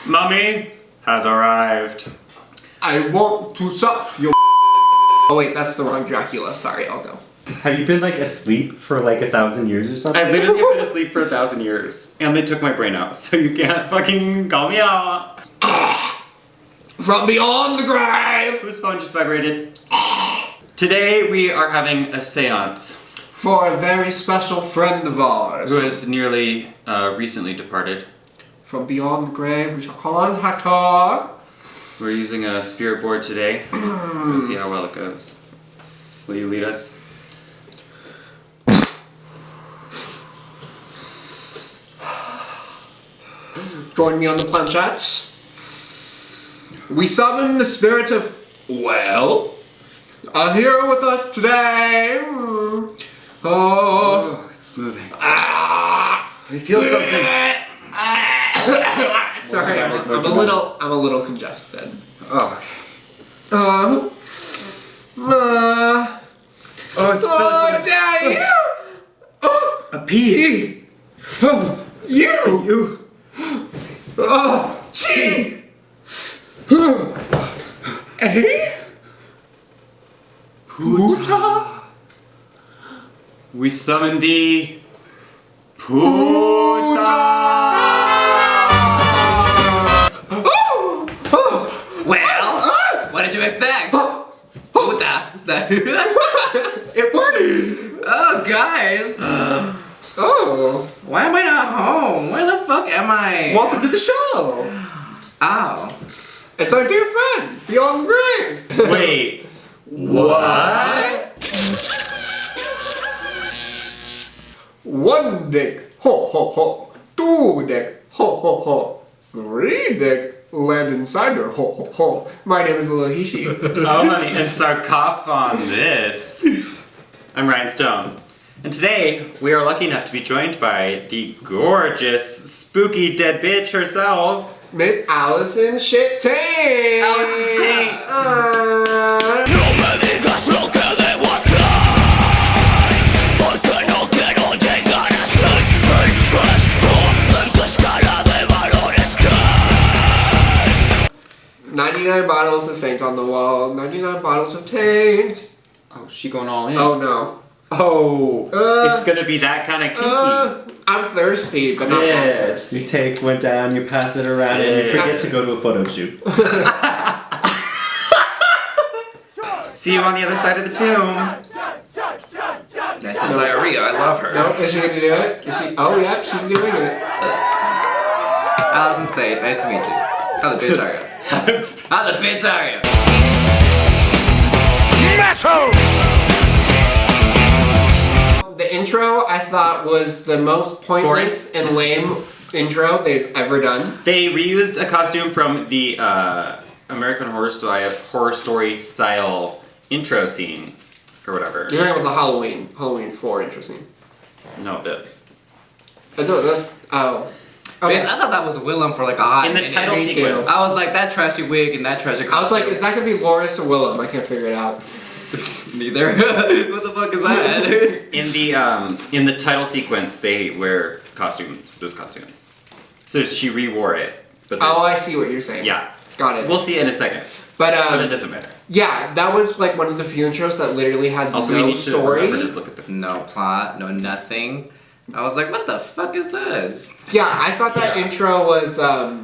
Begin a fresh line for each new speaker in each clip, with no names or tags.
Mummy has arrived.
I want to suck your Oh wait, that's the wrong Dracula. Sorry, I'll go.
Have you been like asleep for like 1,000 years or something?
I literally have been asleep for 1,000 years. And they took my brain out, so you can't fucking call me out.
From beyond the grave!
Whose phone just vibrated? Today we are having a seance.
For a very special friend of ours.
Who has nearly recently departed.
From beyond the grave, we shall contact her.
We're using a spirit board today. We'll see how well it goes. Will you lead us?
Join me on the planchette. We summon the spirit of, well, a hero with us today.
Oh, it's moving. I feel something.
Sorry, I'm a little congested.
Oh, okay.
Oh, it's
spilling.
Daddy!
A pee.
You! Oh, T! A? Puta?
We summon thee. Puta!
Well, what did you expect? Puta.
It worked!
Oh, guys.
Oh.
Why am I not home? Where the fuck am I?
Welcome to the show!
Oh.
It's our dear friend, Beyond the Grave.
Wait. What?
One dick, ho ho ho. Two dick, ho ho ho. Three dick, land insider, ho ho ho. My name is Lourqs.
Oh, honey, and start cough on this. I'm Ryan Stone. And today, we are lucky enough to be joined by the gorgeous, spooky dead bitch herself.
Miss Allison Shit Tank.
Allison's Tank.
$99 bottles of Saint on the wall, 99 bottles of taint.
Oh, she going all in.
Oh no.
Oh, it's gonna be that kind of Kiki.
I'm thirsty, but not that
Sis.
You take one down, you pass it around, and you forget to go to a photo shoot.
See you on the other side of the tomb.
That's diarrhea. I love her.
No, is she gonna do it? Is she? Oh yeah, she's doing it.
Allison State, nice to meet you. How the bitch are you? How the bitch are you?
The intro I thought was the most pointless and lame intro they've ever done.
They reused a costume from the American Horror Story style intro scene, or whatever.
You're talking about the Halloween 4 intro scene.
No, this.
No, that's
Bitch,
okay.
I thought that was Willem for like a hot
In the
minute.
title
Me too.
sequence.
I was like, that trashy wig and that trashy costume.
I was like, is that gonna be Lourqs or Willem? I can't figure it out.
Neither. What the fuck is that?
In the title sequence, they wear costumes. Those costumes. So she re-wore it. But
Oh, I see what you're saying.
yeah.
Got it.
We'll see in a second.
But
But it doesn't matter.
yeah, that was like one of the few intros that literally had
Also, we
no
need
story.
to remember to look at the.
No plot, no nothing. I was like, what the fuck is this?
Yeah, I thought that
Yeah.
intro was a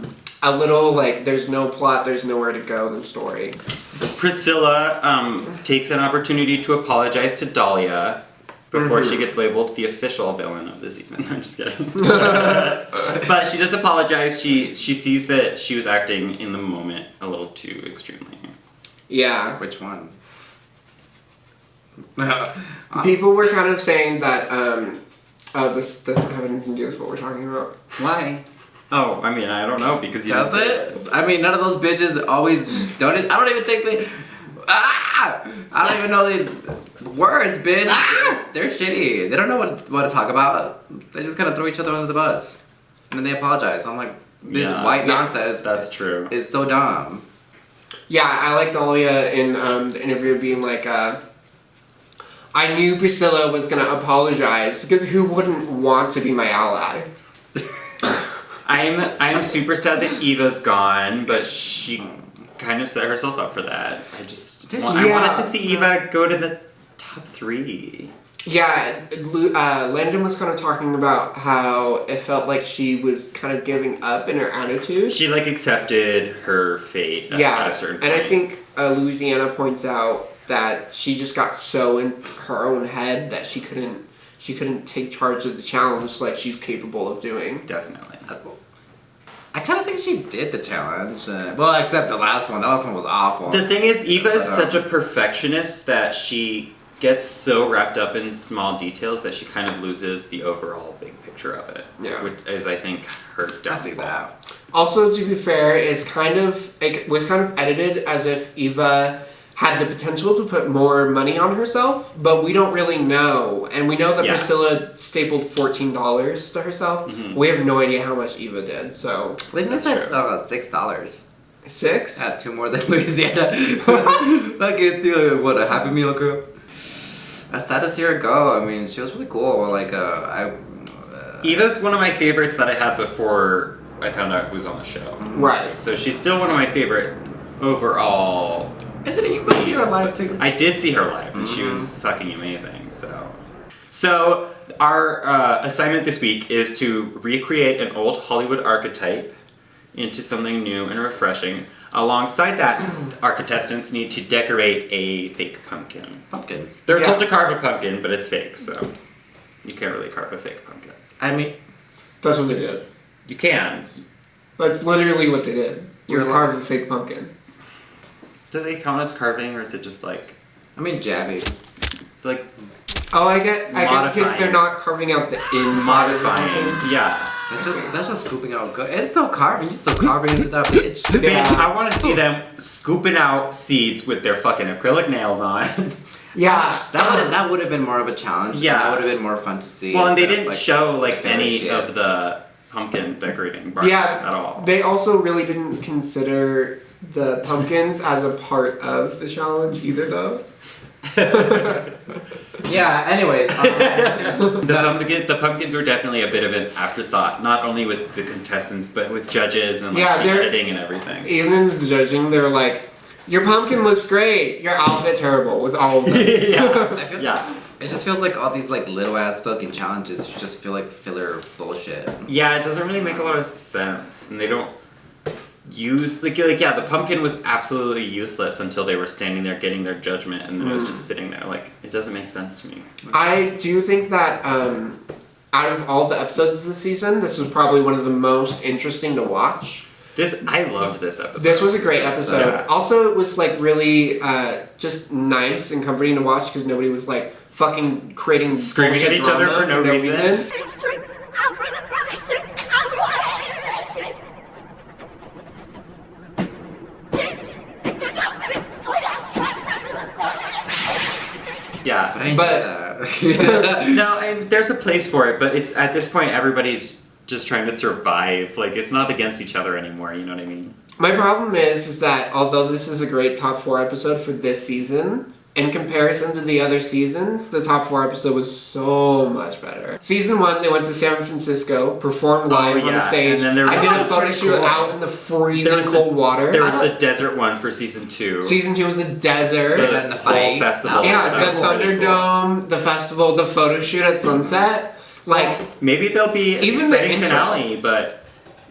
little like there's no plot, there's nowhere to go, no story.
Priscilla takes an opportunity to apologize to Dahlia before she gets labeled the official villain of the season. I'm just kidding. But she does apologize. She sees that she was acting in the moment a little too extremely.
Yeah.
Which one?
People were kind of saying that this doesn't have anything to do with what we're talking about.
Why? Oh, I mean, I don't know because you
Does
didn't say
it? I mean, none of those bitches always done it. I don't even think they. I don't even know the words, bitch. They're shitty. They don't know what to talk about. They just kind of throw each other under the bus, and then they apologize. I'm like, this
Yeah.
white
Yeah.
nonsense.
That's true.
Is so dumb.
Yeah, I liked Dahlia in the interview being like, I knew Priscilla was gonna apologize because who wouldn't want to be my ally?
I am super sad that Eva's gone, but she kind of set herself up for that. I wanted to see Eva go to the top 3.
Yeah, Landon was kind of talking about how it felt like she was kind of giving up in her attitude.
She like accepted her fate at a certain point.
And I think Louisiana points out that she just got so in her own head that she couldn't take charge of the challenge like she's capable of doing.
Definitely.
I kind of think she did the challenge. Well, except the last one. The last one was awful.
The thing is, Eva is such a perfectionist that she gets so wrapped up in small details that she kind of loses the overall big picture of it.
Yeah.
Which is, I think, her downfall.
I see that.
Also, to be fair, it was kind of edited as if Eva had the potential to put more money on herself, but we don't really know. And we know that Priscilla stapled $14 to herself. Mm-hmm. We have no idea how much Eva did, so...
Linda said $6.
6?
2 more than Louisiana. That gets you, what, a Happy Meal group? As sad as her go, I mean, she was really cool. Like,
Eva's one of my favorites that I had before I found out who was on the show.
Right.
So she's still one of my favorite overall.
And didn't you go see her live too?
I did see her live, and she was fucking amazing. So our assignment this week is to recreate an old Hollywood archetype into something new and refreshing. Alongside that, our contestants need to decorate a fake pumpkin.
Pumpkin.
They're told to carve a pumpkin, but it's fake, so you can't really carve a fake pumpkin.
I mean,
that's what they did.
You can.
That's literally what they did. You carve a fake pumpkin.
Does it count as carving, or is it just like...
I mean, jabbing.
Like...
Oh, I get because they're not carving out the inside of the pumpkin.
Yeah.
That's just scooping out good. It's still carving. You're still carving into that bitch.
Bitch, I want to see them scooping out seeds with their fucking acrylic nails on.
Yeah.
That would have been more of a challenge.
Yeah.
That would have been more fun to see.
Well, and they didn't show like any
shit.
of the pumpkin decorating part at all.
They also really didn't consider the pumpkins as a part of the challenge either, though.
Yeah, anyways.
The pumpkins were definitely a bit of an afterthought, not only with the contestants, but with judges and the editing and everything.
Even in the judging, they were like, your pumpkin looks great, your outfit terrible, with all of them.
It just feels like all these like little ass fucking challenges just feel like filler bullshit.
Yeah, it doesn't really make a lot of sense, and they don't use the pumpkin was absolutely useless until they were standing there getting their judgment, and then it was just sitting there. Like, it doesn't make sense to me.
I do think that out of all the episodes this season, this was probably one of the most interesting to watch.
I loved this episode.
This was a great episode.
Yeah.
Also, it was like really just nice and comforting to watch because nobody was like fucking creating
screaming at each other for no reason.
Yeah,
but
no, and there's a place for it, but it's at this point everybody's just trying to survive. Like, it's not against each other anymore. You know what I mean?
My problem is that although this is a great top 4 episode for this season, in comparison to the other seasons, the top 4 episode was so much better. Season 1, they went to San Francisco, performed live on the stage.
And then
I did a photo shoot out in the freezing cold water.
There was the desert one for season 2.
Season 2 was the desert.
The whole festival.
Yeah, the Thunderdome, the festival, the photo shoot at sunset. Like,
maybe there'll be an
even
exciting
the
finale, but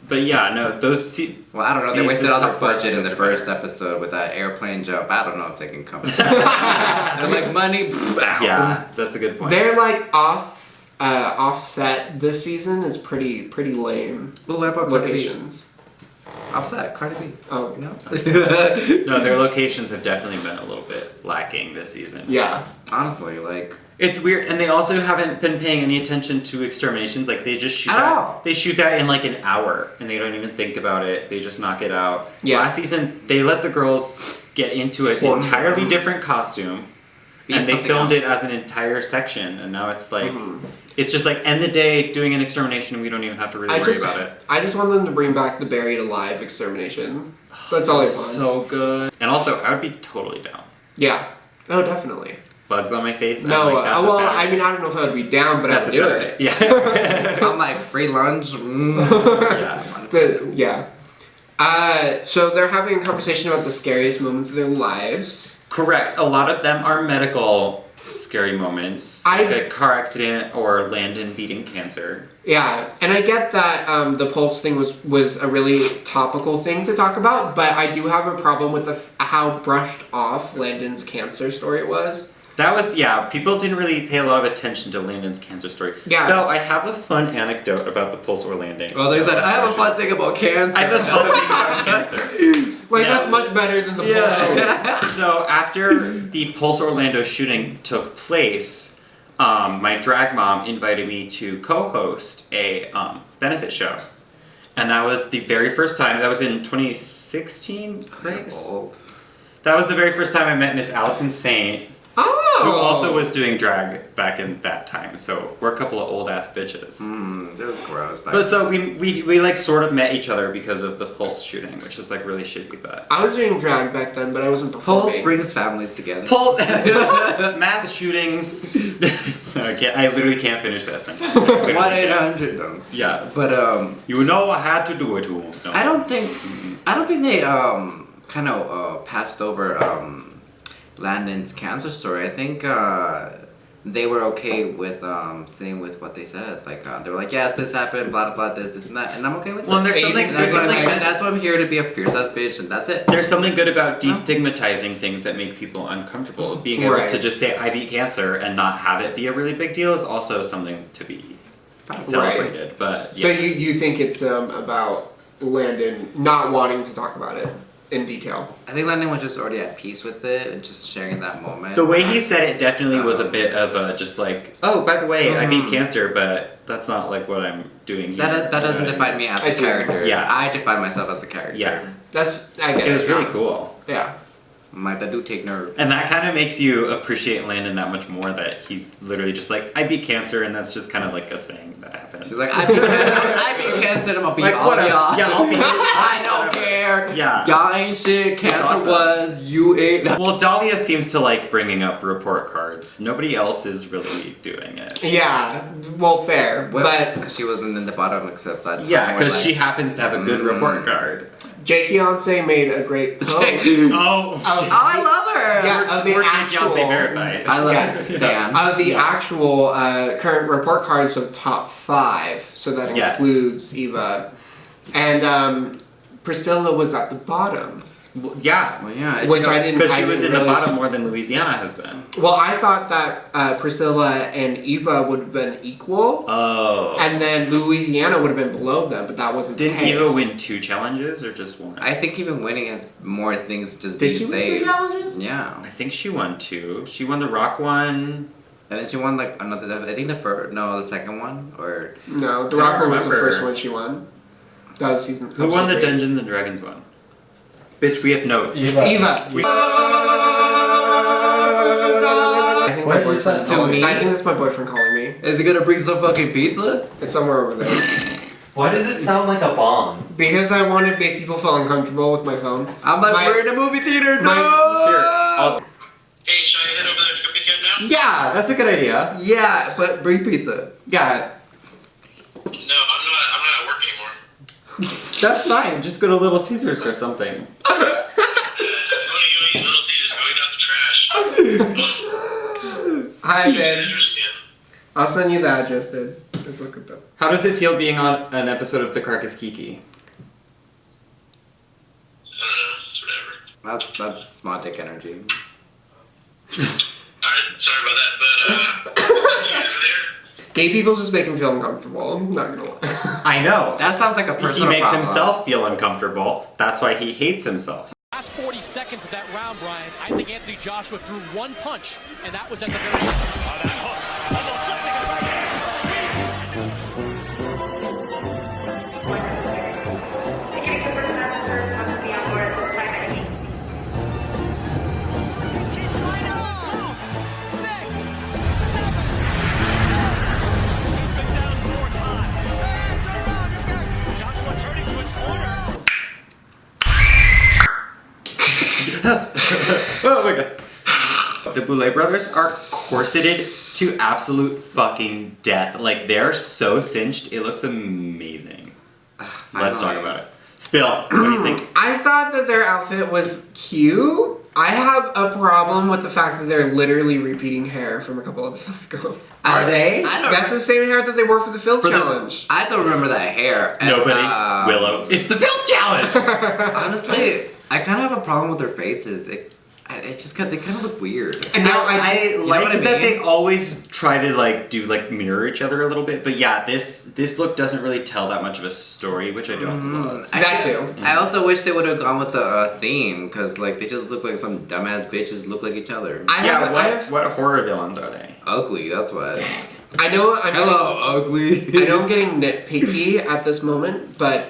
yeah, no, those.
Well, I don't know. They wasted all their budget in the first episode with that airplane jump. I don't know if they can come. They're like money.
Yeah, that's a good point.
They're like offset this season is pretty lame.
Well, what about
locations?
Offset, Cardi B.
Oh
no.
No, their locations have definitely been a little bit lacking this season.
Yeah,
honestly, like.
It's weird, and they also haven't been paying any attention to exterminations. Like, they just shoot that. They shoot that in like an hour, and they don't even think about it. They just knock it out.
Yeah.
Last season, they let the girls get into an entirely different costume, and they filmed it as an entire section. And now it's like, it's just like end the day doing an extermination, and we don't even have to really worry about it.
I just want them to bring back the buried alive extermination. That's all I want.
So good. And also, I would be totally down.
Yeah. Oh, definitely.
bugs on my face.
No,
I'm like, that's a
well,
Saturday.
I mean, I don't know if I would be down, but
That's
I
a
would do
Saturday.
it.
Yeah.
I'm like, free lunch?
Yeah.
But, yeah. So they're having a conversation about the scariest moments of their lives.
Correct. A lot of them are medical scary moments, like a car accident or Landon beating cancer.
Yeah, and I get that the Pulse thing was a really topical thing to talk about, but I do have a problem with how brushed off Landon's cancer story was.
That was, yeah, people didn't really pay a lot of attention to Landon's cancer story.
Yeah.
Though I have a fun anecdote about the Pulse or Landing.
Well, they said, I have a fun thing about cancer.
I have a fun thing about cancer.
Like,
Yeah.
that's much better than the Pulse shooting.
So after the Pulse Orlando shooting took place, my drag mom invited me to co-host a benefit show. And that was the very first time, that was in 2016, right?
Old.
That was the very first time I met Miss Allison Saint,
Oh!
who also was doing drag back in that time. So we're a couple of old ass bitches.
That was gross.
But so we like sort of met each other because of the Pulse shooting, which is like really shitty, but
I was doing drag back then, but I wasn't performing.
Pulse brings families together.
Pulse mass shootings. I literally can't finish that sentence.
1-800 them.
Yeah.
But
You know I had to do it to him. No.
I don't think they kind of passed over Landon's cancer story. I think they were okay with saying with what they said. Like they were like, yes, this happened, blah blah blah, this and that, and I'm okay with
Well,
it.
and there's something.
And
There's something.
that's why I'm here to be a fierce ass bitch, and that's it.
There's something good about destigmatizing things that make people uncomfortable. Being able
Right.
to just say I beat cancer and not have it be a really big deal is also something to be celebrated.
Right.
But
So
yeah.
you think it's about Landon not wanting to talk about it in detail?
I think Landon was just already at peace with it and just sharing that moment.
The way he said it definitely was a bit of a just like, oh, by the way, I beat cancer, but that's not like what I'm doing here.
that doesn't define me as
I
a
see.
character.
Yeah.
I define myself as a character.
Yeah.
I get it.
It was really
yeah.
cool.
Yeah.
I'm like, that do take nerve.
And that kind of makes you appreciate Landon that much more that he's literally just like, I beat cancer, and that's just kind of like a thing that happened.
She's like, I beat cancer, and I'm gonna beat
Like,
all
whatever.
y'all.
Yeah, I'll beat
I don't care.
Yeah.
Y'all ain't shit. Cancer
awesome.
was. You ain't.
Well, Dahlia seems to like bringing up report cards. Nobody else is really doing it.
Yeah, well, fair, but
because she wasn't in the bottom except that.
Yeah,
time
because
where,
she
like,
happens to have a good report card.
Jake Yonsei made a great post.
Oh,
Of,
I love her.
yeah, of the
we're
actual
verified.
I love
Yeah.
Stan.
of the actual current report cards of top 5. So that
Yes.
includes Eva, and Priscilla was at the bottom.
Well, yeah,
Well, yeah.
Which I didn't.
because she
I
was in
didn't
the
realize-
bottom more than Louisiana has been.
Well, I thought that Priscilla and Eva would have been equal,
Oh.
and then Louisiana would have been below them, but that wasn't.
Didn't
the case.
Eva win 2 challenges or just 1?
I think even winning has more things just
Did
being
she win 2
saved.
challenges?
Yeah.
I think she won 2. She won the rock one.
And then she won like another. I think the second one or.
No, the
I
Rock
don't
one was the
remember.
first one she won. That was season.
Who won the
episode 3.
Dungeons and Dragons one? Bitch, we have notes.
Eva.
Eva.
We-
I think my
What is
boyfriend's
that?
calling me.
To me?
I think that's my boyfriend calling me.
Is he gonna bring some fucking pizza?
It's somewhere over there.
Why does it sound like a bomb?
Because I want to make people feel uncomfortable with my phone.
I'm like,
My-
we're in a movie theater. No.
Here, I'll
Hey, should I head over there to go pick you up now?
Yeah, that's a good idea.
Yeah, but bring pizza.
Yeah,
No, I'm not at work anymore.
that's fine. Just go to Little Caesars or something.
I'm gonna go eat Little Caesars, go eat out the trash.
Hi, babe.
Interesting.
I'll send you the address, babe. Let's look it up.
How does it feel being on an episode of the Carcass Kiki?
I don't know, it's whatever.
That's small dick energy.
Alright, sorry about that, but, you guys are there?
Gay people just make me feel uncomfortable. I'm not gonna lie.
I know.
That sounds like a
He
personal
makes
problem.
himself feel uncomfortable. That's why he hates himself.
Last 40 seconds of that round, Brian, I think Anthony Joshua threw one punch, and that was at the very end. He's been down 4 times. Joshua turning to his corner.
Oh my god. the Boulet brothers are corseted to absolute fucking death. Like, they're so cinched, it looks amazing. Let's talk about it. Spill, what do you think?
I thought that their outfit was cute. I have a problem with the fact that they're literally repeating hair from a couple episodes ago.
Are they?
I don't.
That's the same hair that they wore for the Filth Challenge.
I don't remember that hair. And,
Nobody. Willow. It's the Filth Challenge!
Honestly, I kind of have a problem with their faces. They kind of look weird.
And now
I
know
like
what I
that
mean?
they always try to like do like mirror each other a little bit, but yeah, this look doesn't really tell that much of a story, which I don't love.
That too.
I also wish they would have gone with the theme, because like they just look like some dumbass bitches look like each other.
What horror villains are they?
Ugly, that's what.
I know.
Ugly.
I know I'm getting nitpicky at this moment, but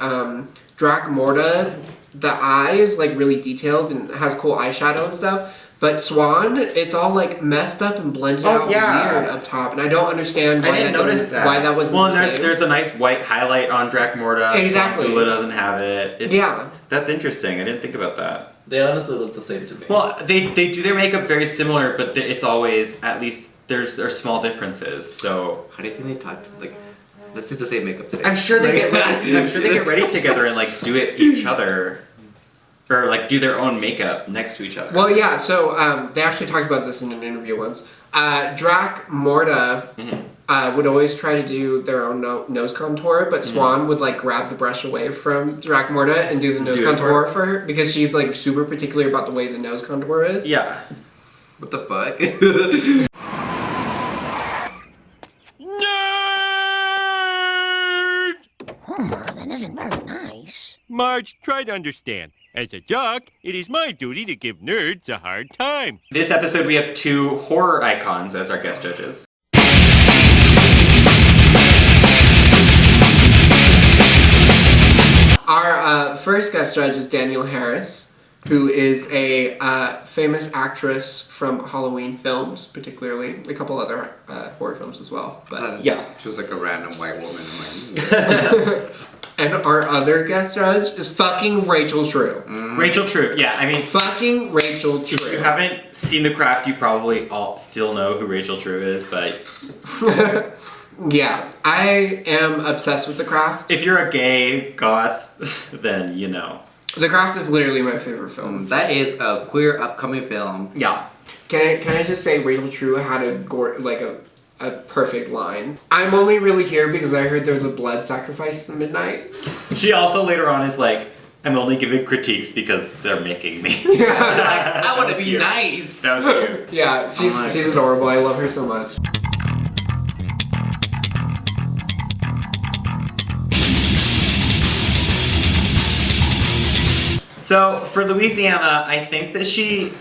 Dragula, the eye is like really detailed and has cool eyeshadow and stuff. But Swan, it's all like messed up and blended out weird up top, and I don't understand why why that wasn't.
Well,
the same.
there's a nice white highlight on Dragula.
Exactly.
Dragula doesn't have it.
Yeah.
That's interesting. I didn't think about that.
They honestly look the same to me.
Well, they do their makeup very similar, but it's always at least there's small differences. So
How do you think they talked? Like, let's do the same makeup today.
I'm sure they get ready. I'm sure they get ready together and like do it each other. Or like do their own makeup next to each other.
Well, yeah. So they actually talked about this in an interview once. Dragula would always try to do their own nose contour, but Swan would like grab the brush away from Dragula and do the nose contour for her because she's like super particular about the way the nose contour is.
Yeah.
What the fuck?
Homer, that isn't very nice.
Marge, try to understand. As a jock, it is my duty to give nerds a hard time.
This episode we have 2 horror icons as our guest judges.
Our first guest judge is Danielle Harris, who is a famous actress from Halloween films, particularly a couple other horror films as well. But
She was like a random white woman. I'm like,
and our other guest judge is fucking Rachel True.
Rachel True. Yeah, I mean,
Fucking Rachel True.
if you haven't seen The Craft, you probably all still know who Rachel True is, but
Yeah, I am obsessed with The Craft.
if you're a gay goth, then you know.
The Craft is literally my favorite film.
that is a queer upcoming film.
Yeah.
Can I just say Rachel True had a perfect line. I'm only really here because I heard there was a blood sacrifice at midnight.
She also later on is like, I'm only giving critiques because they're making me.
I want to be nice.
That was cute.
Yeah, she's adorable. I love her so much.
So for Louisiana, I think that she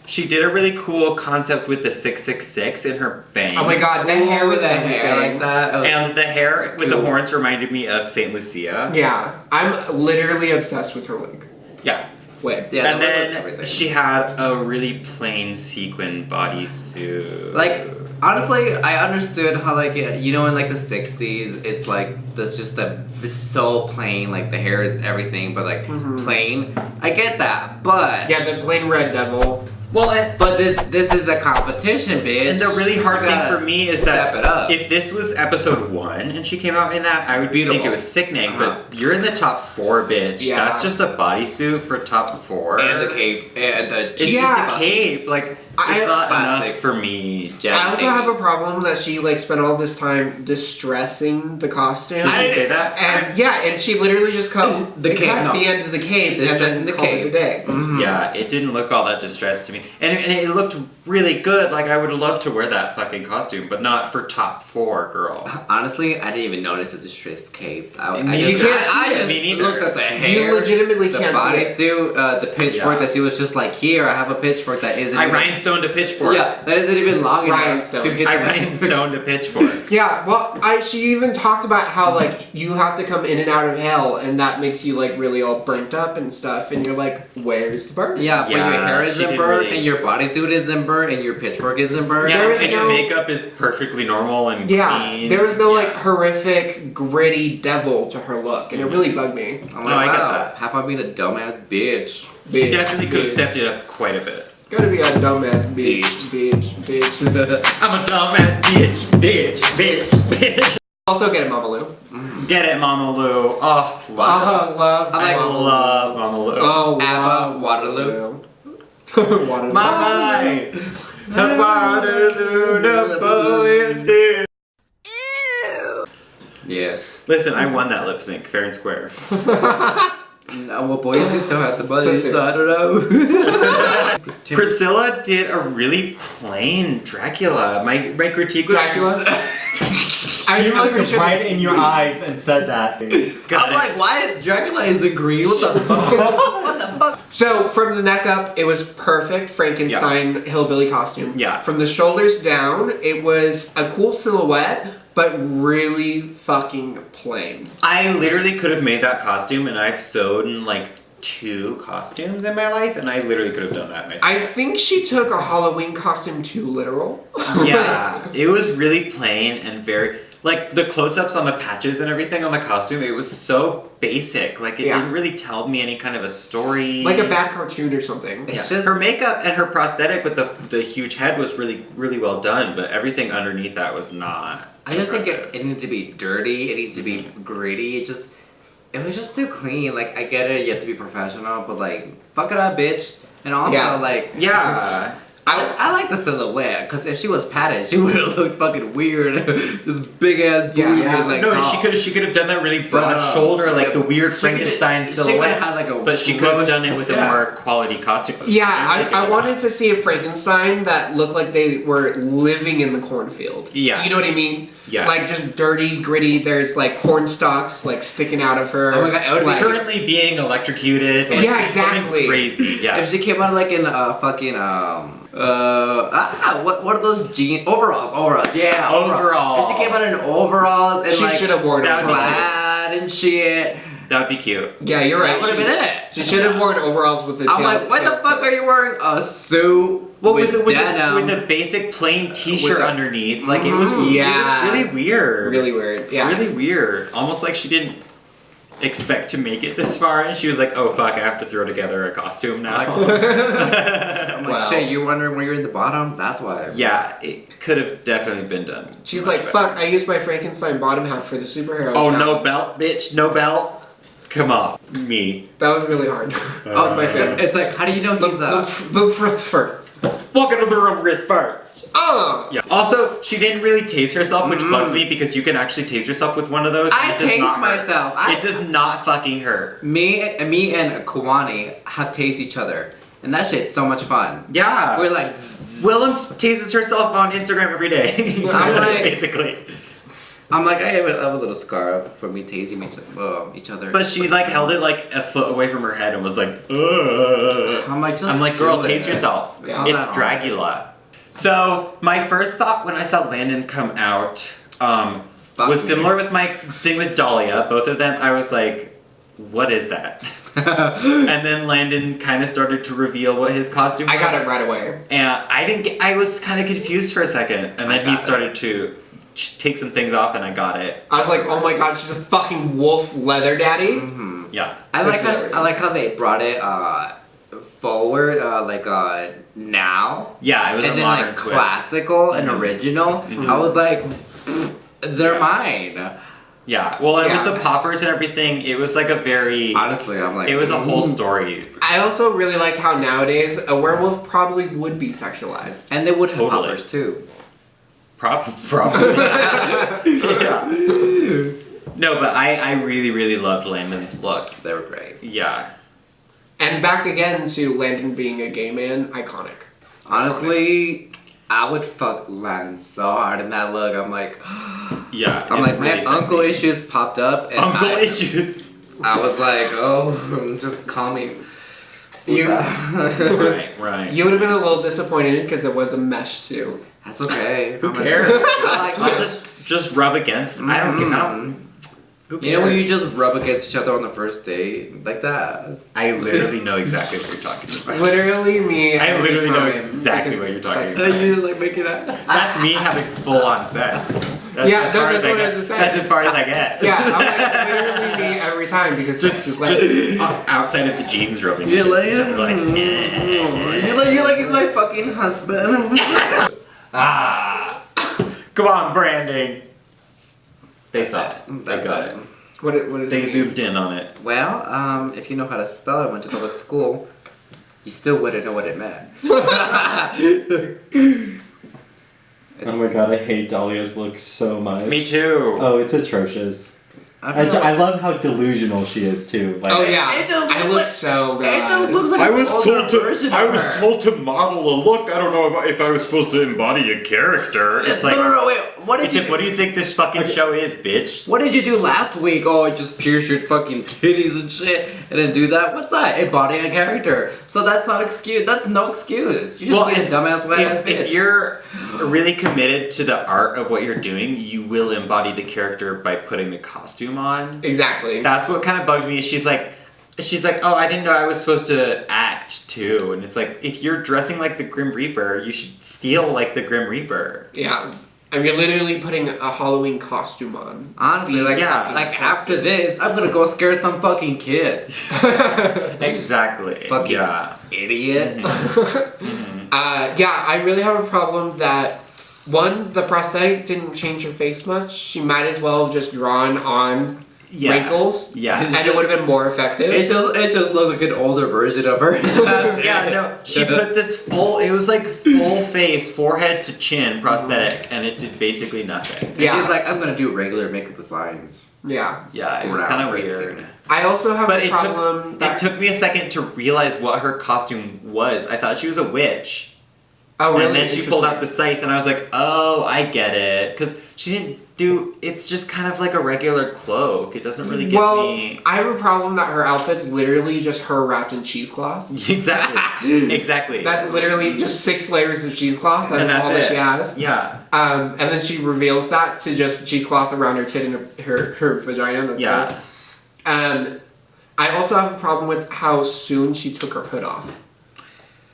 did a really cool concept with the 666 in her bang.
Oh my god, the hair with the
hair like that.
And the hair with the horns reminded me of Saint Lucia.
Yeah, I'm literally obsessed with her wig.
Yeah.
Wig.
Yeah,
And
that was
then
everything.
she had a really plain sequin bodysuit.
Like, honestly, I understood how, like, you know, in, like, the 60s, it's, like, that's just it's so plain, like, the hair is everything, but, like, plain. I get that, but...
Yeah, the plain red devil.
Well,
But this is a competition, bitch.
and the really hard
You
thing
gotta
for me is that
step it up.
if this was episode 1 and she came out in that, I would think
Beautiful.
it was sickening. But you're in the top 4, bitch.
Yeah.
That's just a bodysuit for top 4.
And the cape, and the...
It's just a cape. Like, it's not
Plastic.
enough for me.
I also have a problem that she like spent all this time distressing the costume.
Did she say that?
And yeah, and she literally just cut
The cape, no.
the end of the cape
Distressing
and then
the
called
cape.
it a day.
Yeah, it didn't look all that distressed to me. And it looked really good. Like, I would love to wear that fucking costume, but not for top 4, girl.
Honestly, I didn't even notice the distressed cape. I
Me
just,
neither.
I just
Me neither.
looked at the hair.
You legitimately
the
can't see it.
bodysuit, the pitchfork that she was just like, here, I have a pitchfork that isn't
I
even...
rhinestoned a pitchfork.
Yeah, that isn't even long enough
Rhinestone.
to hit
I
the...
rhinestoned a pitchfork.
Yeah, well, she even talked about how like you have to come in and out of hell, and that makes you like really all burnt up and stuff, and you're like, where's the burn?
Yeah, but
Yeah,
your hair
she
isn't
did
burnt,
really-
and your bodysuit isn't burnt, and your pitchfork isn't burnt.
Yeah,
There is
and your
no-
makeup is perfectly normal and
Yeah,
clean.
there was no
Yeah.
like horrific, gritty devil to her look, and it really bugged me.
I'm
No, I
like,
get
wow,
that.
how about being a dumbass bitch?
She
Big,
definitely could have
big.
stepped it up quite a bit.
Gotta be a dumbass bitch.
I'm a dumbass bitch.
Also get it, Mama Lou.
Get it, Mama Lou. Oh, love.
I
love Mama Lou.
Oh,
Abba Waterloo.
Waterloo.
My mind. The Waterloo, Napoleon.
Yeah.
Listen, I won that lip sync, fair and square.
Well, Boise still had the money,
So
so I don't know.
Priscilla did a really plain Dracula. My critique was
Dracula?
She looked right in your eyes and said that.
I'm like, why is Dracula isn't green? What the fuck? What the fuck?
So from the neck up, it was perfect Frankenstein hillbilly costume.
Yeah.
From the shoulders down, it was a cool silhouette, but really fucking plain.
I literally could have made that costume, and I've sewn like 2 costumes in my life, and I literally could have done that myself.
I think she took a Halloween costume too literal.
Yeah, it was really plain and very like the close-ups on the patches and everything on the costume. It was so basic. Like it didn't really tell me any kind of a story.
Like a bad cartoon or something.
It's just her makeup and her prosthetic with the huge head was really well done, but everything underneath that was not.
I just think
impressive.
it needed to be dirty. It needed to be gritty. It was just too clean. Like, I get it, you have to be professional, but like, fuck it up, bitch. And also, like,
yeah.
I like the silhouette, because if she was padded, she would have looked fucking weird. Just big ass booty and like
no,
top.
she could have done that really broad shoulder, like the weird Frankenstein silhouette.
Had like a
but she could have done it with a more quality costume.
Yeah, I wanted to see a Frankenstein that looked like they were living in the cornfield.
Yeah.
You know what I mean?
Yeah.
Like just dirty, gritty. There's like corn stalks like sticking out of her.
Oh my god, it would
Like, currently being electrocuted. Like,
yeah, exactly.
Something crazy. Yeah.
If she came out like in fucking what are those jeans? Overalls. Yeah, overalls. If she came out in overalls and
she
like
should have worn
plaid and shit.
That would be cute.
Yeah, you're right.
That would have been it.
She should have worn overalls with the
I'm
tail.
like, what the fuck are you wearing? A suit
Well,
with
with a basic plain T-shirt underneath, like it was really weird.
Really weird. Yeah.
Really weird. Almost like she didn't expect to make it this far, and she was like, "Oh fuck, I have to throw together a costume now."
I'm like, shit, you wondering where you're in the bottom? That's why.
Yeah, it could have definitely been done.
She's
much
like,
better.
fuck, I used my Frankenstein bottom half for the superhero.
Oh,
account.
no belt, bitch, no belt. Come on, me.
That was really hard.
Oh, my favorite. It's like, how do you know he's
the first.
Walk into the room wrist first.
Oh.
Yeah. Also, she didn't really tase herself, which bugs me because you can actually tase yourself with one of those.
I
It does
tase
not hurt.
myself.
It does not fucking hurt.
Me and Kawani have tased each other, and that shit's so much fun.
Yeah.
We're like,
Willem tases herself on Instagram every day.
I'm like-
basically.
I'm like, I have a little scar for me tasing each other.
But she like held it like a foot away from her head and was like, ugh.
I'm like,
girl,
do it.
tase yourself.
It's not
It's
that hard.
Dragula. So my first thought when I saw Landon come out was similar with my thing with Dahlia. Both of them, I was like, what is that? And then Landon kind of started to reveal what his costume was.
I got it right away.
And I was kind of confused for a second. And then he started to take some things off and I got it.
I was like, oh my god, she's a fucking wolf leather daddy.
Mm-hmm. Yeah.
I like how they brought it forward, now.
Yeah, it was
and
a
then
modern
like
twist.
classical and original. I was like, they're mine.
Yeah, well, and with the poppers and everything, it was like a very...
Honestly, I'm like...
It was a whole story.
I also really like how nowadays a werewolf probably would be sexualized.
And they would have
Totally.
poppers too.
Probably. Yeah. No, but I really, really loved Landon's look.
They were great.
Yeah.
And back again to Landon being a gay man, iconic.
Honestly, I would fuck Landon so hard in that look. I'm like...
Yeah,
I'm
it's
like,
really
man,
sexy.
uncle issues popped up. And
Uncle issues.
I was like, oh, just call me...
You,
Right.
you would have been a little disappointed because it was a mesh suit.
That's okay.
Who cares?
I like
I'll
this.
just rub against. I don't. Who cares?
You know when you just rub against each other on the first date? Like that.
I literally know exactly what you're talking about.
Literally me.
I literally know
every time
exactly
because
what you're talking
sex-
about.
You like make it up.
That's me having full-on sex. That's
Yeah,
as far
that's
as I
what I
get.
was just saying.
That's as far as I get.
Yeah, I'm like literally me every time because
Just
it's like,
outside of the jeans rubbing.
You're like,
against each other, like,
you're like he's my fucking husband.
come on, branding. They saw it. They
That's
got
it.
it.
what is
They
it?
zoomed in on it.
Well, if you know how to spell it, went to public school, you still wouldn't know what it meant.
Oh my god, I hate Dahlia's look so much.
Me too.
Oh, it's atrocious. I love how delusional she is too. Like,
Oh yeah,
It just
I
looks
look
like-
so good.
It just looks like
I
an
was
older
told to.
version
I
of
was
her.
told to model a look. I don't know if I was supposed to embody a character.
It's like,
no, wait. What did you
what do you think this fucking show is, bitch?
What did you do last week? Oh, I just pierced your fucking titties and shit, and then do that. What's that? Embodying a character. So that's not excuse. That's no excuse. You just being a dumbass way ass bitch.
If you're really committed to the art of what you're doing, you will embody the character by putting the costume on.
Exactly.
That's what kind of bugged me. She's like, oh, I didn't know I was supposed to act too. And it's like, if you're dressing like the Grim Reaper, you should feel like the Grim Reaper.
Yeah. I mean, literally putting a Halloween costume on.
Honestly, like after this, I'm gonna go scare some fucking kids.
Exactly.
Fucking
yeah.
idiot.
Yeah, I really have a problem that, one, the prosthetic didn't change her face much. She might as well have just drawn on wrinkles.
Yeah.
And it would have been more effective.
It just looked like an older version of her.
Yeah, no. She put this it was like full face, forehead to chin prosthetic, and it did basically nothing.
And she's like, I'm gonna do regular makeup with lines.
Yeah.
Yeah, it was kind of weird.
I also have
But
a problem
it took me a second to realize what her costume was. I thought she was a witch.
Oh, really?
And then she pulled out the scythe, and I was like, oh, I get it. Because she didn't it's just kind of like a regular cloak. It doesn't really get me.
I have a problem that her outfit's literally just her wrapped in cheesecloth.
Exactly. Exactly.
That's literally just 6 layers of cheesecloth. That's all that she has.
Yeah.
And then she reveals that to just cheesecloth around her tit and her vagina. That's
Yeah.
it. I also have a problem with how soon she took her hood off.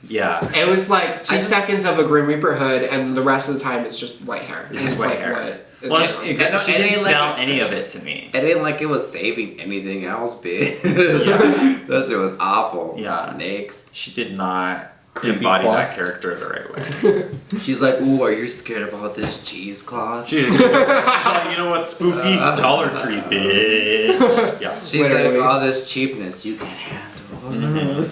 Yeah.
It was like 2 seconds of a Grim Reaper hood, and the rest of the time it's just white hair. It's
white
like,
hair.
what?
Well, she didn't
like-
sell any of it to me.
It ain't like it was saving anything else, bitch. That shit was awful.
Yeah.
Next.
She did not
Creepy
embody
cloth.
that character the right way.
She's like, ooh, are you scared of all this cheesecloth?
She's like, you know what, spooky Dollar Tree, bitch. Yeah.
She's
Literally.
like, all this cheapness you can handle.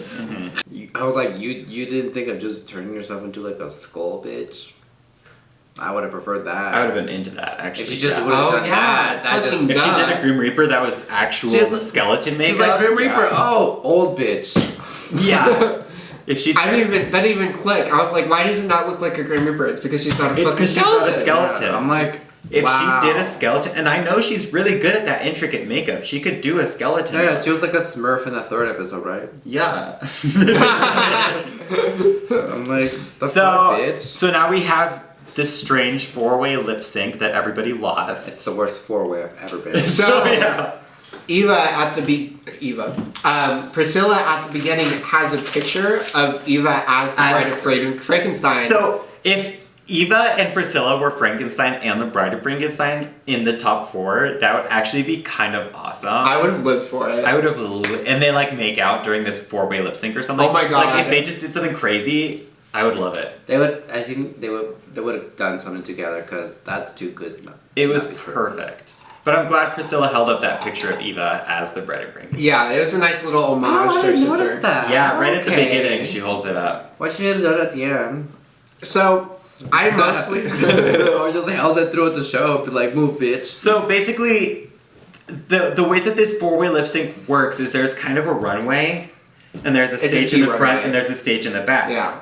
I was like, you didn't think of just turning yourself into like a skull, bitch? I would have preferred that.
I would have been into that, actually.
If she just
yeah.
would have
Oh,
done
yeah,
that just...
fucking
If she did
duh.
a Grim Reaper that was actual
She's-
skeleton makeup.
She's like, Grim Reaper,
yeah.
oh, old bitch.
Yeah. If she
that didn't even click. I was like, why does it not look like a Grim Reaper? It's because she's not a
It's
fucking
because she's not a
skeleton.
skeleton.
I'm like,
If
wow.
she did a skeleton, and I know she's really good at that intricate makeup, she could do a skeleton.
Yeah, she was like a Smurf in the 3rd episode, right?
Yeah.
I'm like, the fuck, bitch?
So now we have this strange 4-way lip sync that everybody lost.
It's the worst 4-way I've ever been.
So,
yeah.
Priscilla at the beginning has a picture of Eva as the Bride of Frankenstein.
So if Eva and Priscilla were Frankenstein and the Bride of Frankenstein in the top 4, that would actually be kind of awesome.
I would have lived for it.
I would have, and they like make out during this 4-way lip sync or something.
Oh my God.
Like if they just did something crazy, I would love it.
I think they would have done something together because that's too good.
It was perfect. But I'm glad Priscilla held up that picture of Eva as the Bride of Frankenstein.
Yeah, it was a nice little homage
Oh,
to
I
her
didn't
sister.
notice that.
Yeah, right at the
Okay.
beginning she holds it up.
What she have done at the end?
So, I mostly...
Or just held it throughout the show to like, move, bitch.
So basically, the way that this 4-way lip sync works is there's kind of a runway, and there's a stage in the front,
T-runway.
and there's a stage in the back.
Yeah.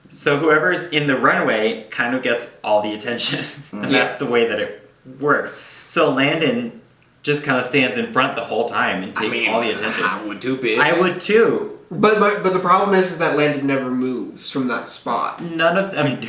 So whoever's in the runway kind of gets all the attention, and
Yeah.
that's the way that it works. So Landon just kind of stands in front the whole time and takes all the attention.
I would too, bitch.
I would too.
But the problem is that Landon never moves from that spot.
None of them do.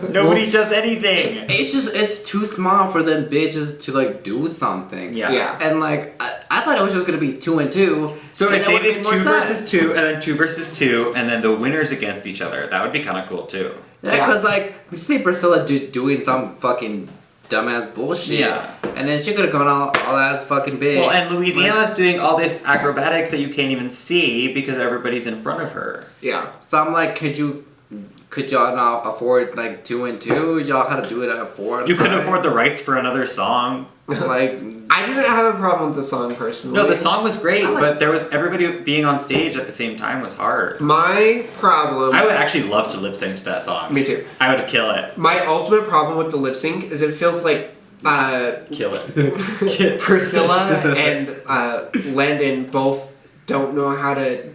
Nobody does anything.
It's too small for them bitches to like do something.
Yeah.
Yeah.
And like, I thought it was just gonna be 2 and 2.
So
and
if
that
they
would've
did
made more
2 versus
sense.
2, and then 2 versus 2, and then the winners against each other, that would be kind of cool too.
Yeah, because like, we see Priscilla doing some fucking dumbass bullshit.
Yeah.
And then she could have gone all ass fucking big.
Well, and Louisiana's doing all this acrobatics that you can't even see because everybody's in front of her.
Yeah.
So I'm like, could y'all not afford like 2 and 2? Y'all had to do it at 4.
You couldn't afford the rights for another song.
Like,
I didn't have a problem with the song personally.
No, the song was great,
I like
but there was everybody being on stage at the same time was hard.
My problem.
I would actually love to lip sync to that song.
Me too.
I would kill it.
My ultimate problem with the lip sync is it feels like
Kill it.
Priscilla and Landon both don't know how to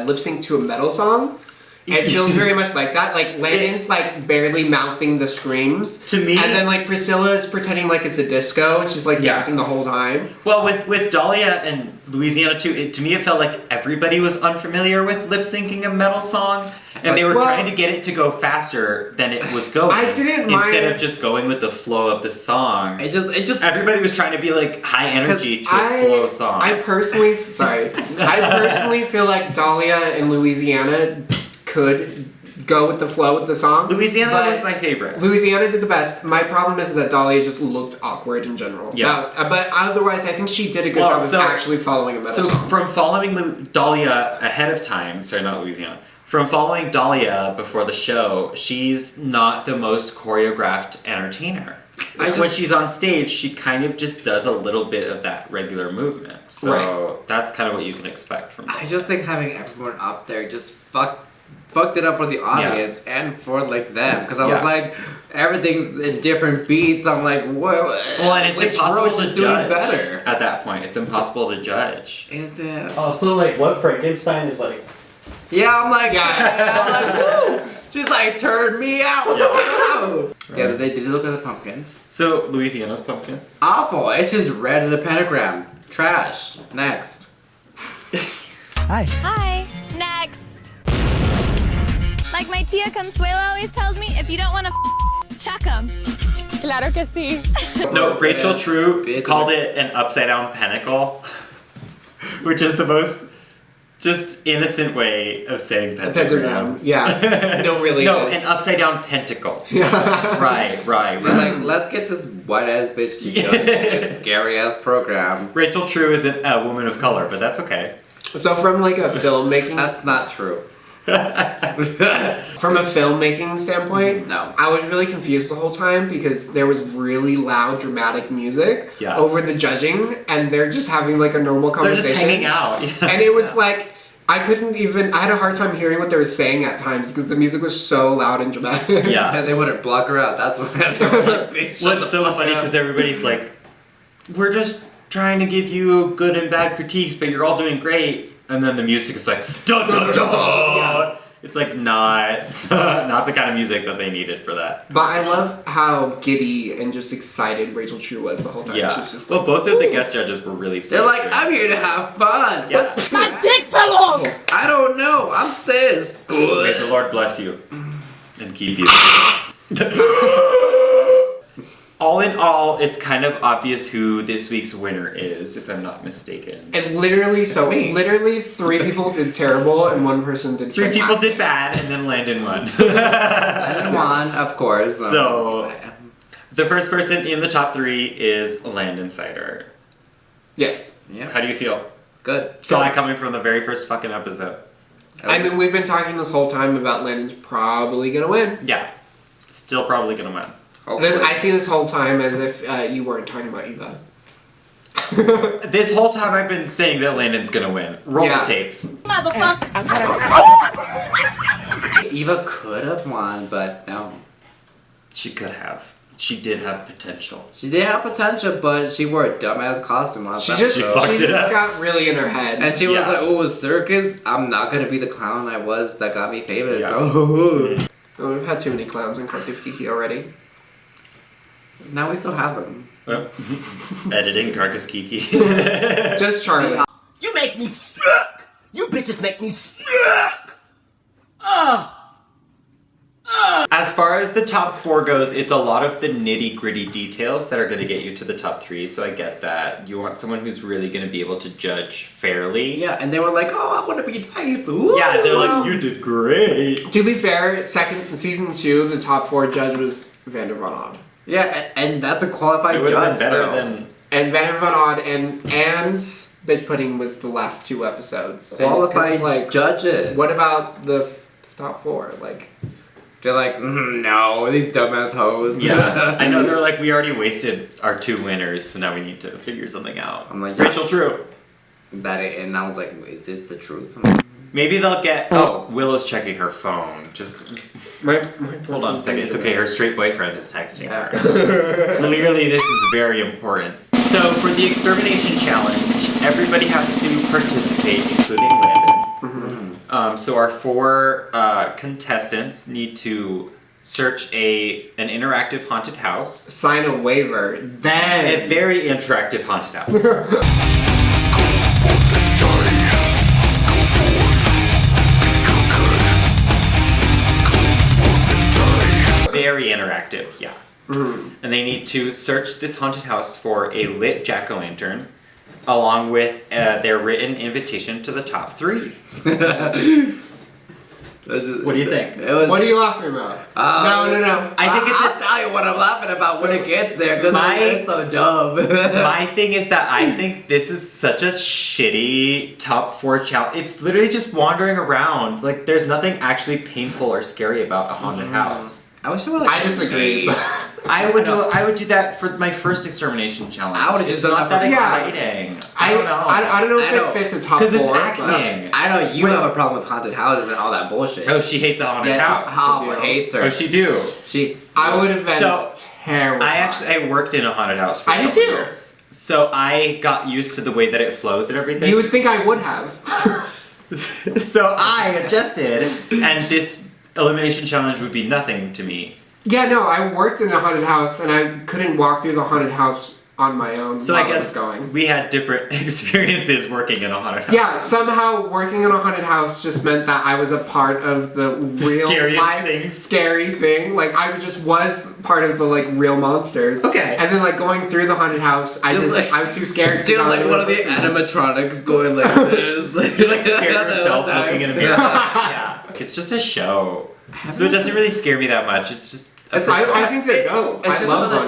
lip sync to a metal song. It feels very much like that. Like Landon's like barely mouthing the screams
To me,
and then like Priscilla is pretending like it's a disco and she's like dancing the whole time.
Well, with Dahlia and Louisiana too, to me it felt like everybody was unfamiliar with lip syncing a metal song, and they were trying to get it to go faster than it was going.
I didn't mind
instead of just going with the flow of the song.
it just
Everybody was trying to be like high energy to a slow song.
I personally feel like Dahlia and Louisiana could go with the flow with the song.
Louisiana
but
was my favorite.
Louisiana did the best. My problem is that Dahlia just looked awkward in general.
Yeah.
But otherwise, I think she did a good job of actually following a metal
So
song.
from following Dahlia ahead of time, sorry, not Louisiana, from following Dahlia before the show, she's not the most choreographed entertainer. When she's on stage, she kind of just does a little bit of that regular movement. So that's kind of what you can expect from her.
I just think having everyone up there just fucked it up for the audience and for like them, because I was like, everything's in different beats. I'm like, whoa.
Well, and it's impossible to judge
better
at that point. It's impossible to judge.
Is it?
Also, like, what Frankenstein is like.
Yeah, I'm like, I'm like, woo! She's like, turn me out. Yeah, did they look at the pumpkins?
So Louisiana's pumpkin.
Awful. It's just red in the pentagram. Trash. Next.
Hi. Next. Like my tia Consuelo always tells me, if you don't want to chuck 'em. Claro que sí.
No, Rachel True called it an upside down pentacle, which is the most just innocent way of saying pentagram.
Yeah. No, really.
No, an upside down pentacle. Right.
We're like, let's get this white ass bitch to judge this scary ass program.
Rachel True is a woman of color, but that's okay.
So from like a filmmaking...
That's not true.
From a filmmaking standpoint,
no.
I was really confused the whole time because there was really loud, dramatic music over the judging, and they're just having like a normal conversation.
They're just hanging out.
And it was like, I had a hard time hearing what they were saying at times because the music was so loud and dramatic.
Yeah.
And they wouldn't block her out. That's why they were like, bitch.
Well, it's so funny because everybody's like, we're just trying to give you good and bad critiques, but you're all doing great. And then the music is like, dun dun dun! It's like not the kind of music that they needed for that.
But I love how giddy and just excited Rachel True was the whole time.
Yeah.
She was just
well, both of the guest judges were really sweet.
They're like, I'm here to have fun.
Yes.
My dick fell off!
I don't know. I'm sis.
May the Lord bless you and keep you. All in all, it's kind of obvious who this week's winner is, if I'm not mistaken.
And literally, literally 3 people did terrible and 1 person did
3 people
fantastic.
did bad, and then Landon won.
Landon won, of course.
So, the first person in the top 3 is Landon Sider.
Yes.
Yeah.
How do you feel?
Good.
Saw it coming from the very first fucking episode.
I mean, we've been talking this whole time about Landon's probably gonna win.
Yeah. Still probably gonna win.
I see this whole time as if you weren't talking about Eva.
This whole time I've been saying that Landon's gonna win. Roll the tapes.
Motherfucker!
Eva could have won, but no.
She could have. She did have potential.
She did have potential, but she wore a dumbass costume last
She
episode.
just got really in her head.
And she was like, oh, a circus? I'm not gonna be the clown I was that got me famous.
Yeah.
Oh.
Oh, we've had too many clowns in Carcass Kiki already.
Now we still have them.
Well, editing Carcass Kiki.
Just Charlie.
You make me sick! You bitches make me sick! Ugh!
As far as the top 4 goes, it's a lot of the nitty-gritty details that are going to get you to the top 3, so I get that. You want someone who's really going to be able to judge fairly.
Yeah, and they were like, oh, I want to be nice. Ooh.
Yeah, they're like, you did great.
To be fair, season 2, the top 4 judge was Vander Von Odd.
Yeah, and that's a qualified
It would have
judge.
been better
though.
than.
And Venom Von Odd and Anne's bitch pudding was the last 2 episodes. And it's kind of
Qualified
like,
judges.
what about the top 4? Like,
They're like, no, these dumbass hoes.
Yeah, I know they're like, we already wasted our 2 winners, so now we need to figure something out.
I'm like,
Rachel True.
and I was like, is this the truth?
Maybe they'll get. Oh, Willow's checking her phone. Just hold on a second. It's okay. Her straight boyfriend is texting her. Clearly, this is very important. So, for the extermination challenge, everybody has to participate, including Landon. So, our 4 contestants need to search an interactive haunted house.
Sign a waiver. Then
A very interactive haunted house. Very interactive, yeah. And they need to search this haunted house for a lit jack-o'-lantern, along with their written invitation to the top 3. What do you think?
What are you laughing about? No.
I think
I'll tell you what I'm laughing about when it gets there, because it's so dumb.
My thing is that I think this is such a shitty top 4 challenge. It's literally just wandering around. Like, there's nothing actually painful or scary about a haunted house.
I wish I would. I
disagree.
I would do that for my first extermination challenge.
I would have just done
not
that
that
for
exciting.
I don't know if it fits a top 4.
Because it's acting.
I know you have a problem with haunted houses and all that bullshit.
Oh, she hates a haunted house.
Half hates her.
Oh, she do.
I would have been terrified.
I worked in a haunted house for
I
a
did
couple
too.
years. So I got used to the way that it flows and everything.
You would think I would have.
So I adjusted, and this elimination challenge would be nothing to me.
Yeah, no, I worked in a haunted house, and I couldn't walk through the haunted house on my own.
So
while
I guess
was going.
we had different experiences working in a haunted house.
Yeah, somehow working in a haunted house just meant that I was a part of the real
scariest
life
things.
scary thing. Like, I just was part of the, like, real monsters.
Okay.
And then, like, going through the haunted house, I was too scared.
She was like one of the animatronics going like this.
You like scared herself looking in a mirror. Yeah. It's just a show. So it doesn't really scare me that much. It's just...
I think they go.
It's just another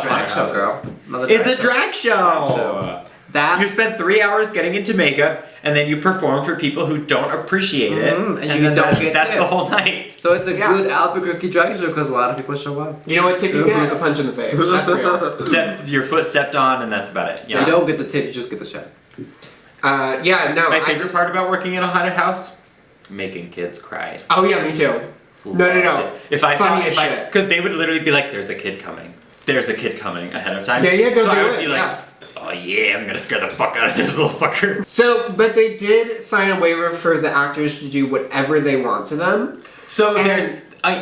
drag show, girl.
It's a drag show. You spend 3 hours getting into makeup, and then you perform for people who don't appreciate it,
and
then
you don't get
that's
tips.
the whole night.
So it's a good Albuquerque drag show because a lot of people show up.
You know what tip you get? A punch in the face. That's real.
Your foot stepped on, and that's about it. Yeah.
You don't get the tip; you just get the show.
My favorite part about working in a haunted house, making kids cry.
Oh yeah, me too. No.
If because they would literally be like, "There's a kid coming. There's a kid coming" ahead of time.
Yeah, go
so
do
I would
it.
be like, "Oh yeah, I'm gonna scare the fuck out of this little fucker."
So, but they did sign a waiver for the actors to do whatever they want to them.
So there's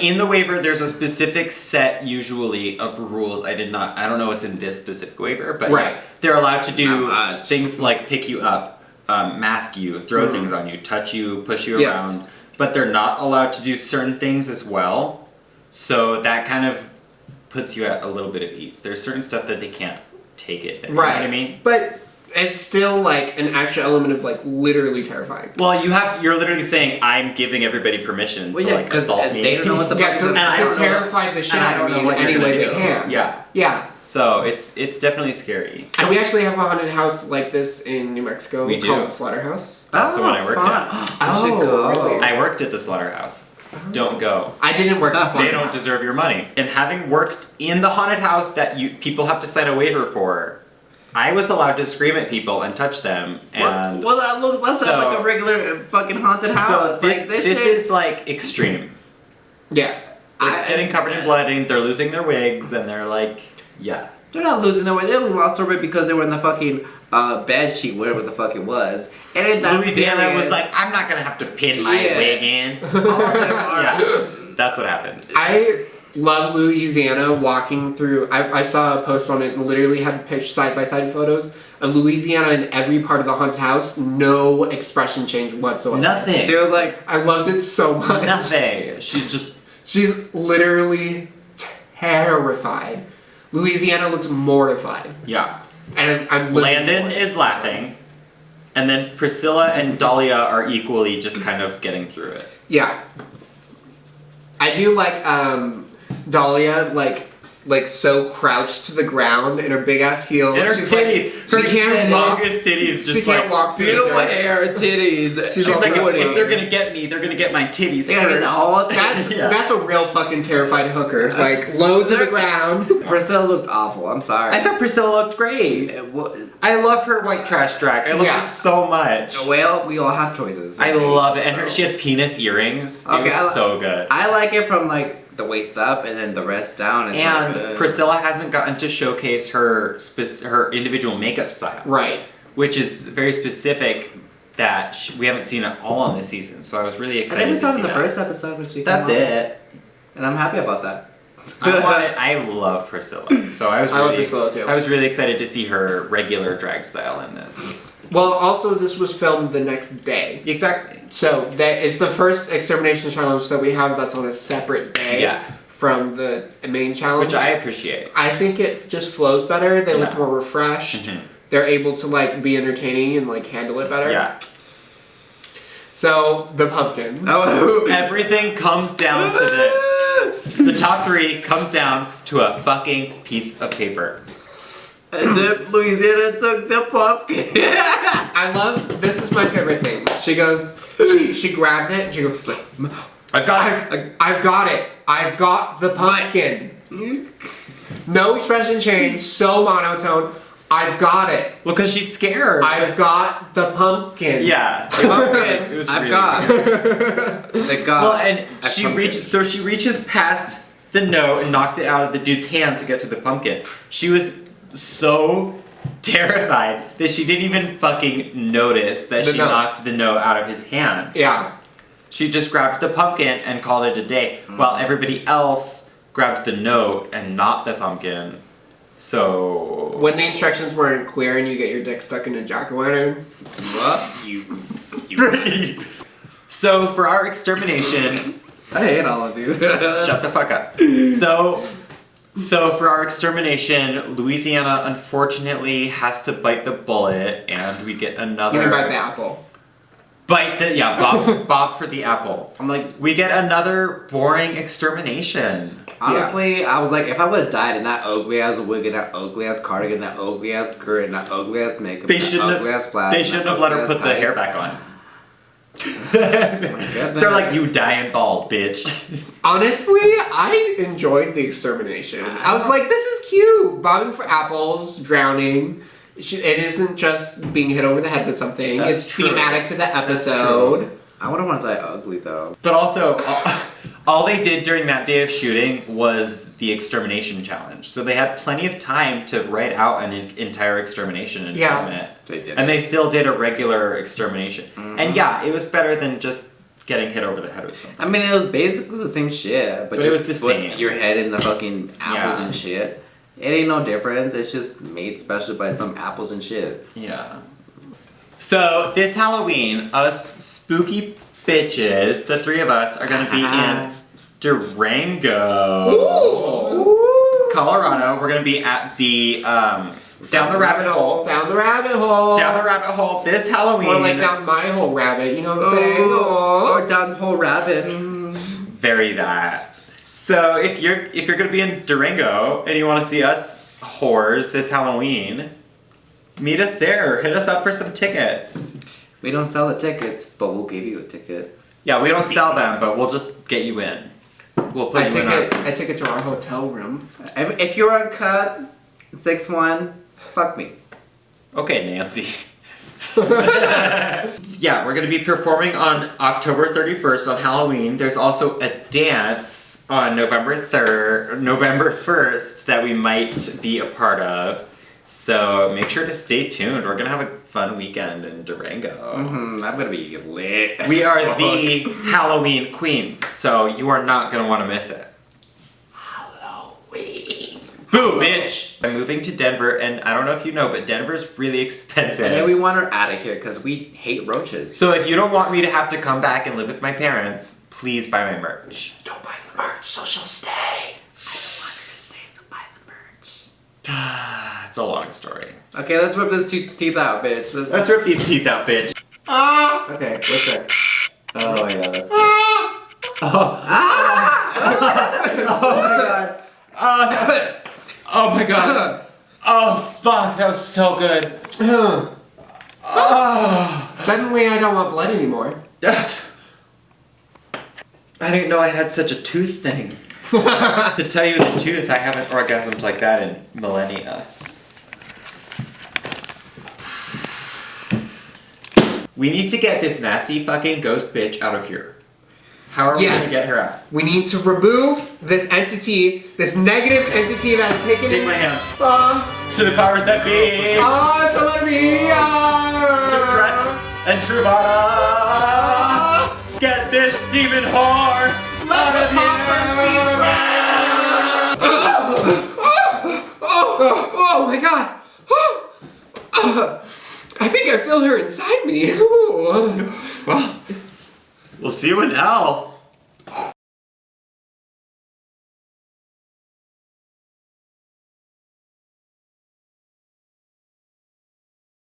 in the waiver, there's a specific set usually of rules. I don't know what's in this specific waiver, but they're allowed to do things like pick you up, mask you, throw things on you, touch you, push you around. But they're not allowed to do certain things as well. So that kind of puts you at a little bit of ease. There's certain stuff that they can't take it. You know what I mean?
But it's still like an extra element of like literally terrifying.
Well, you're literally saying I'm giving everybody permission to like assault me.
They don't know what the fuck
to terrify the shit out of me in any way they can.
Yeah. So it's definitely scary.
And we actually have a haunted house like this in New Mexico called the Slaughterhouse.
That's the one I worked at.
Really?
I worked at the slaughterhouse. Don't go.
I didn't work at the slaughterhouse.
They don't deserve your money. And having worked in the haunted house that people have to sign a waiver for, I was allowed to scream at people and touch them. And
well, that looks less like a regular fucking haunted house.
So this is like extreme.
Yeah.
They're getting covered in blood and they're losing their wigs and they're like, yeah.
They're not losing their way. They lost their way because they were in the fucking bed sheet, whatever the fuck it was. And in that
Louisiana was like, I'm not gonna have to pin my wig in. That's what happened.
I love Louisiana walking through. I saw a post on it and literally had side-by-side photos of Louisiana in every part of the haunted house. No expression change whatsoever.
Nothing.
She was like, I loved it so much.
Nothing. She's
literally terrified. Louisiana looks mortified.
Yeah.
And I'm
Landon is laughing. And then Priscilla and Dahlia are equally just kind of getting through it.
Yeah. I do like Dahlia, like, like so crouched to the ground in her big ass heels.
And her
She's
titties,
like, she can't walk.
Humongous titties, just
She can't walk through
beautiful
the
hair, titties.
She's like, if they're gonna get me, they're gonna get my titties
They gotta get the
first.
whole
That's a real fucking terrified hooker. Like low to the ground.
Priscilla looked awful. I'm sorry.
I thought Priscilla looked great. I love her white trash drag. I love her so much.
Well, we all have choices.
I love it, and she had penis earrings. It was so good.
I like it from like the waist up and then the rest down.
And Priscilla hasn't gotten to showcase her her individual makeup style,
right?
Which is very specific that we haven't seen at all on this season. So I was really excited.
I think we saw
to
it in
see
the
that.
first episode when she.
That's it,
and I'm happy about that.
I love Priscilla, so I
love Priscilla too.
I was really excited to see her regular drag style in this.
Well, also this was filmed the next day.
Exactly.
So that it's the first Extermination challenge that we have that's on a separate day from the main challenge,
Which I appreciate.
I think it just flows better. They look more refreshed.
Mhm.
They're able to like be entertaining and like handle it better.
Yeah.
So the pumpkin.
Oh,
everything comes down to this. The top 3 comes down to a fucking piece of paper.
And then Louisiana took the pumpkin.
I love. This is my favorite thing. She goes. She grabs it and she goes like,
I've got it.
I've got it. I've got the pumpkin. No expression change. So monotone. I've got it.
Well, because she's scared.
I've got the pumpkin.
Yeah.
Pumpkin.
It was
I've
really
got.
weird.
Thank God.
Well, and she reaches past the note and knocks it out of the dude's hand to get to the pumpkin. She was so terrified that she didn't even fucking notice that she knocked the note out of his hand.
Yeah.
She just grabbed the pumpkin and called it a day, while everybody else grabbed the note and not the pumpkin. So
when the instructions weren't clear and you get your dick stuck in a jack-o'-lantern,
So for our extermination,
I hate all of you.
Shut the fuck up. So for our extermination, Louisiana unfortunately has to bite the bullet, and we get another.
you can bite the apple.
Bob for the apple.
I'm like,
we get another boring extermination.
Honestly, I was like, if I would have died in that ugly ass wig and that ugly ass cardigan, that ugly ass skirt, and that ugly ass makeup,
They shouldn't
ugly ass flash,
They shouldn't have let her put the hair back on. They're like, you dying bald, bitch.
Honestly, I enjoyed the extermination. I was like, this is cute. Bobbing for apples, drowning. It isn't just being hit over the head with something.
That's
it's
true.
thematic to the
That's
episode.
true.
I wouldn't want to die ugly though.
But also, all they did during that day of shooting was the extermination challenge. So they had plenty of time to write out an entire extermination and film it.
They did.
And they still did a regular extermination. Mm-hmm. And yeah, it was better than just getting hit over the head with something.
I mean, it was basically the same shit, but
it
just
was the
put
same.
your head in the fucking apples and shit. It ain't no difference. It's just made special by some apples and shit.
Yeah. So this Halloween, us spooky bitches, the 3 of us, are gonna be in Durango, Colorado. We're gonna be at the down the rabbit hole.
Down the rabbit hole.
Down the rabbit hole this Halloween.
Or like down my whole rabbit. You know what I'm saying?
Or down the whole rabbit.
Very that. So if you're gonna be in Durango and you want to see us whores this Halloween, meet us there. Hit us up for some tickets.
We don't sell the tickets, but we'll give you a ticket.
Yeah, we don't sell them, but we'll just get you in. We'll put you in.
I take it to our hotel room.
If you're uncut, 6'1", fuck me.
Okay, Nancy. Yeah, we're going to be performing on October 31st on Halloween. There's also a dance on November 1st that we might be a part of. So make sure to stay tuned. We're going to have a fun weekend in Durango.
I'm going to be lit.
We are the Halloween queens, so you are not going to want to miss it. Halloween. Boo, bitch! I'm moving to Denver, and I don't know if you know, but Denver's really expensive.
And then we want her out of here because we hate roaches.
So if you don't want me to have to come back and live with my parents, please buy my merch.
Don't buy the merch, so she'll stay.
It's a long story.
Okay, let's rip this teeth out, bitch.
Let's rip these teeth out, bitch.
Okay, what's that? Oh, yeah, that's good.
Oh my god. Oh my god. Oh fuck, that was so good.
Suddenly I don't want blood anymore.
I didn't know I had such a tooth thing. To tell you the truth, I haven't orgasmed like that in millennia. We need to get this nasty fucking ghost bitch out of here. How are we gonna get her out?
We need to remove this entity, this negative entity that has taken
Take my hands. To the powers that be.
Someone be.
And Truvada. Get this demon whore out of here.
Oh my god. I think I feel her inside me.
Well, we'll see you in hell.